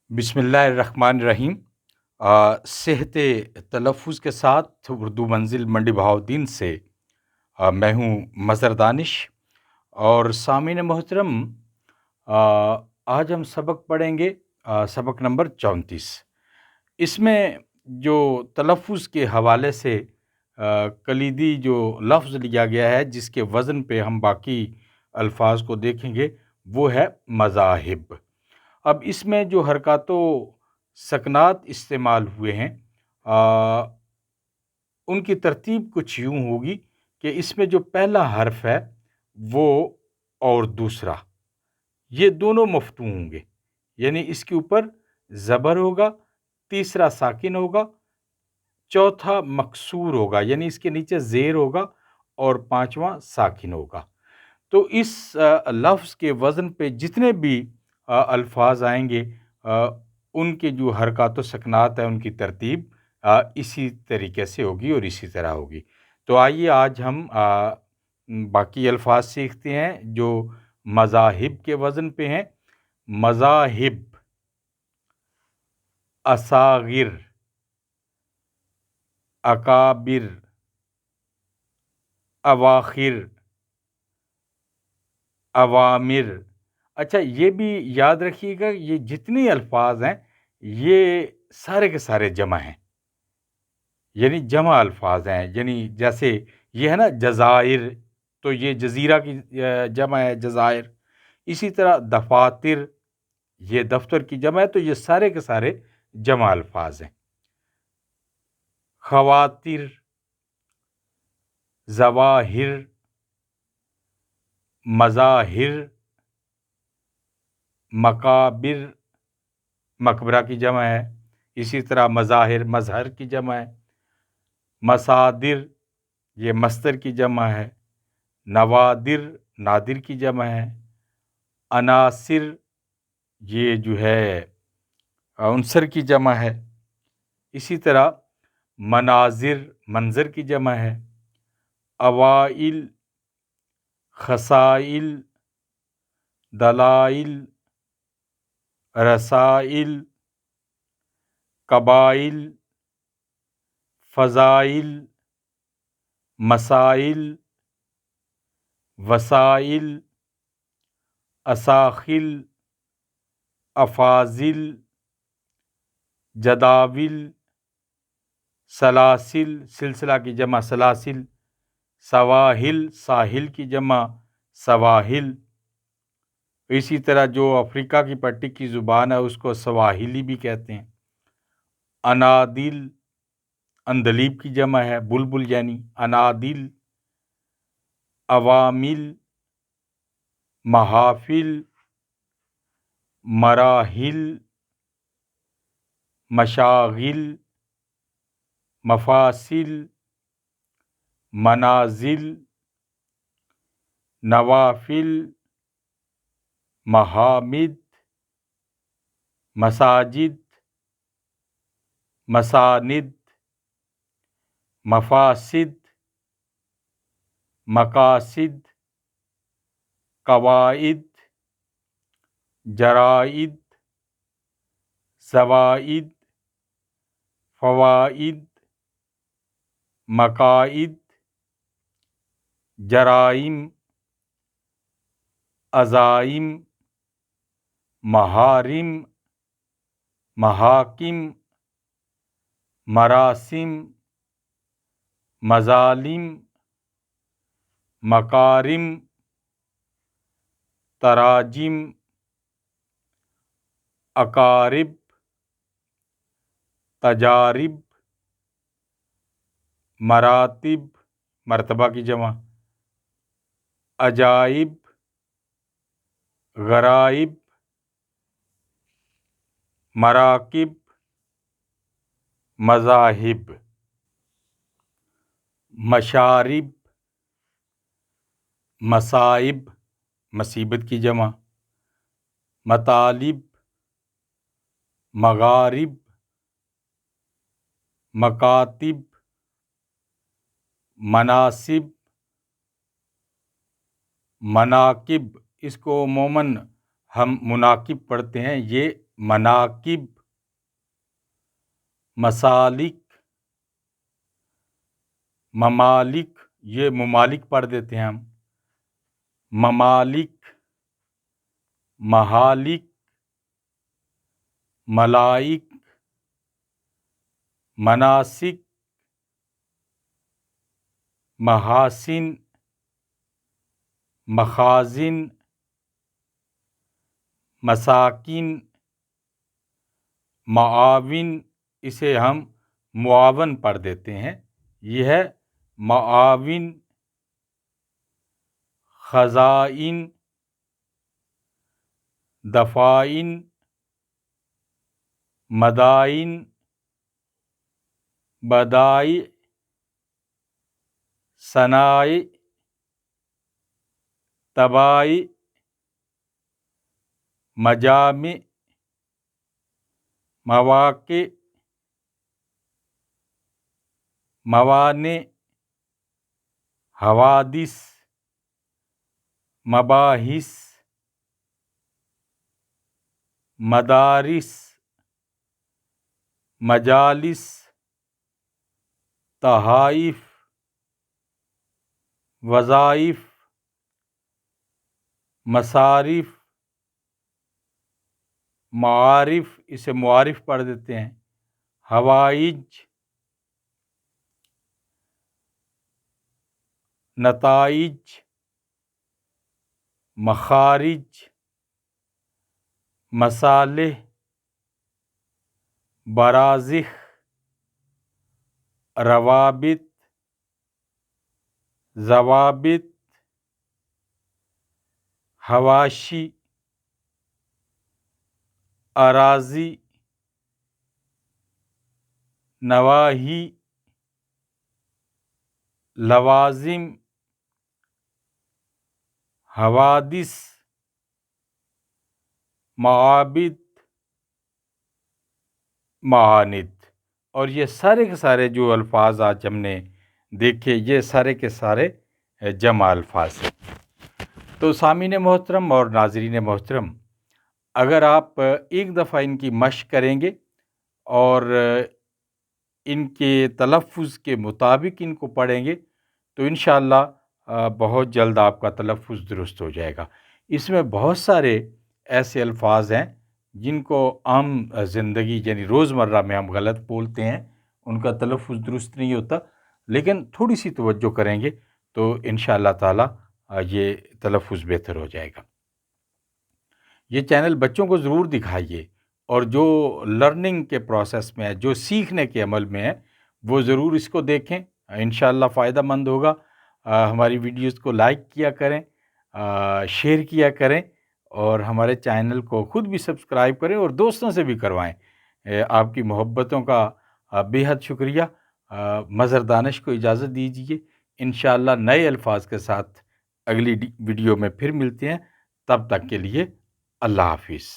بسم اللہ الرحمن الرحیم۔ صحت تلفظ کے ساتھ اردو منزل منڈی بہاؤدین سے میں ہوں مظہر دانش۔ اور سامعین محترم، آج ہم سبق پڑھیں گے، سبق نمبر 34۔ اس میں جو تلفظ کے حوالے سے کلیدی جو لفظ لیا گیا ہے، جس کے وزن پہ ہم باقی الفاظ کو دیکھیں گے، وہ ہے مذاہب۔ اب اس میں جو حرکات و سکنات استعمال ہوئے ہیں، ان کی ترتیب کچھ یوں ہوگی کہ اس میں جو پہلا حرف ہے وہ اور دوسرا، یہ دونوں مفتوح ہوں گے، یعنی اس کے اوپر زبر ہوگا، تیسرا ساکن ہوگا، چوتھا مکسور ہوگا، یعنی اس کے نیچے زیر ہوگا، اور پانچواں ساکن ہوگا۔ تو اس لفظ کے وزن پہ جتنے بھی الفاظ آئیں گے، ان کے جو حرکات و سکنات ہیں، ان کی ترتیب اسی طریقے سے ہوگی اور اسی طرح ہوگی۔ تو آئیے آج ہم باقی الفاظ سیکھتے ہیں جو مذاہب کے وزن پہ ہیں۔ مذاہب: اصاغر، اکابر، اواخر، اوامر۔ اچھا، یہ بھی یاد رکھیے گا، یہ جتنے الفاظ ہیں یہ سارے کے سارے جمع ہیں، یعنی جمع الفاظ ہیں۔ یعنی جیسے یہ ہے نا جزائر، تو یہ جزیرہ کی جمع ہے جزائر۔ اسی طرح دفاتر، یہ دفتر کی جمع ہے، تو یہ سارے کے سارے جمع الفاظ ہیں۔ خواتر، ظواہر، مظاہر، مقابر، مقبرہ کی جمع ہے۔ اسی طرح مظاہر، مظہر کی جمع ہے۔ مصادر، یہ مصدر کی جمع ہے۔ نوادر، نادر کی جمع ہے۔ عناصر، یہ جو ہے عنصر کی جمع ہے۔ اسی طرح مناظر، منظر کی جمع ہے۔ اوائل، خصائل، دلائل، رسائل، قبائل، فضائل، مسائل، وسائل، اساخل، افاضل، جداول، سلاسل، سلسلہ کی جمع سلاسل، سواحل، ساحل کی جمع سواحل۔ اسی طرح جو افریقہ کی پٹی کی زبان ہے اس کو سواحلی بھی کہتے ہیں۔ انادیل، اندلیب کی جمع ہے بلبل، یعنی انادیل۔ عوامل، محافل، مراحل، مشاغل، مفاصل، منازل، نوافل، محامد، مساجد، مساند، مفاسد، مقاصد، قواعد، جرائد، زوائد، فوائد، مقاعد، جرائم، عزائم، محارم، محاکم، مراسم، مظالم، مکارم، تراجم، اقارب، تجارب، مراتب، مرتبہ کی جمع، عجائب، غرائب، مراکب، مذاہب۔ مشارب، مصائب، مصیبت کی جمع، مطالب، مغارب، مکاتب، مناصب، مناقب۔ اس کو عموماً ہم مناقب پڑھتے ہیں، یہ مناقب، مسالک، ممالک، یہ ممالک پڑھ دیتے ہیں ہم، ممالک، مہالک، ملائک، مناسک، محاسن، مخازن، مساکن، معاون، اسے ہم معاون پڑھ دیتے ہیں، یہ ہے معاون، خزائن، دفائن، مدائن، بدائع، صنائع، طبائع، مجامع، مواقع، موانع، حوادث، مباحث، مدارس، مجالس، تحائف، وظائف، مصارف، معارف، اسے معارف پڑھ دیتے ہیں، حوائج، نتائج، مخارج، مصالح، برازخ، روابط، ضوابط، حواشی، اراضی، نواحی، لوازم، حوادث، معابد، معاند، اور یہ سارے کے سارے جو الفاظ آج ہم نے دیکھے یہ سارے کے سارے جمع الفاظ ہیں۔ تو سامعین محترم اور ناظرین محترم، اگر آپ ایک دفعہ ان کی مشق کریں گے اور ان کے تلفظ کے مطابق ان کو پڑھیں گے تو انشاءاللہ بہت جلد آپ کا تلفظ درست ہو جائے گا۔ اس میں بہت سارے ایسے الفاظ ہیں جن کو عام زندگی یعنی روزمرہ میں ہم غلط بولتے ہیں، ان کا تلفظ درست نہیں ہوتا، لیکن تھوڑی سی توجہ کریں گے تو انشاءاللہ تعالی یہ تلفظ بہتر ہو جائے گا۔ یہ چینل بچوں کو ضرور دکھائیے، اور جو لرننگ کے پروسیس میں ہے، جو سیکھنے کے عمل میں ہے، وہ ضرور اس کو دیکھیں، انشاءاللہ فائدہ مند ہوگا۔ ہماری ویڈیوز کو لائک کیا کریں، شیئر کیا کریں، اور ہمارے چینل کو خود بھی سبسکرائب کریں اور دوستوں سے بھی کروائیں۔ آپ کی محبتوں کا بے حد شکریہ۔ مظہر دانش کو اجازت دیجیے، انشاءاللہ نئے الفاظ کے ساتھ اگلی ویڈیو میں پھر ملتے ہیں، تب تک کے لیے اللہ حافظ۔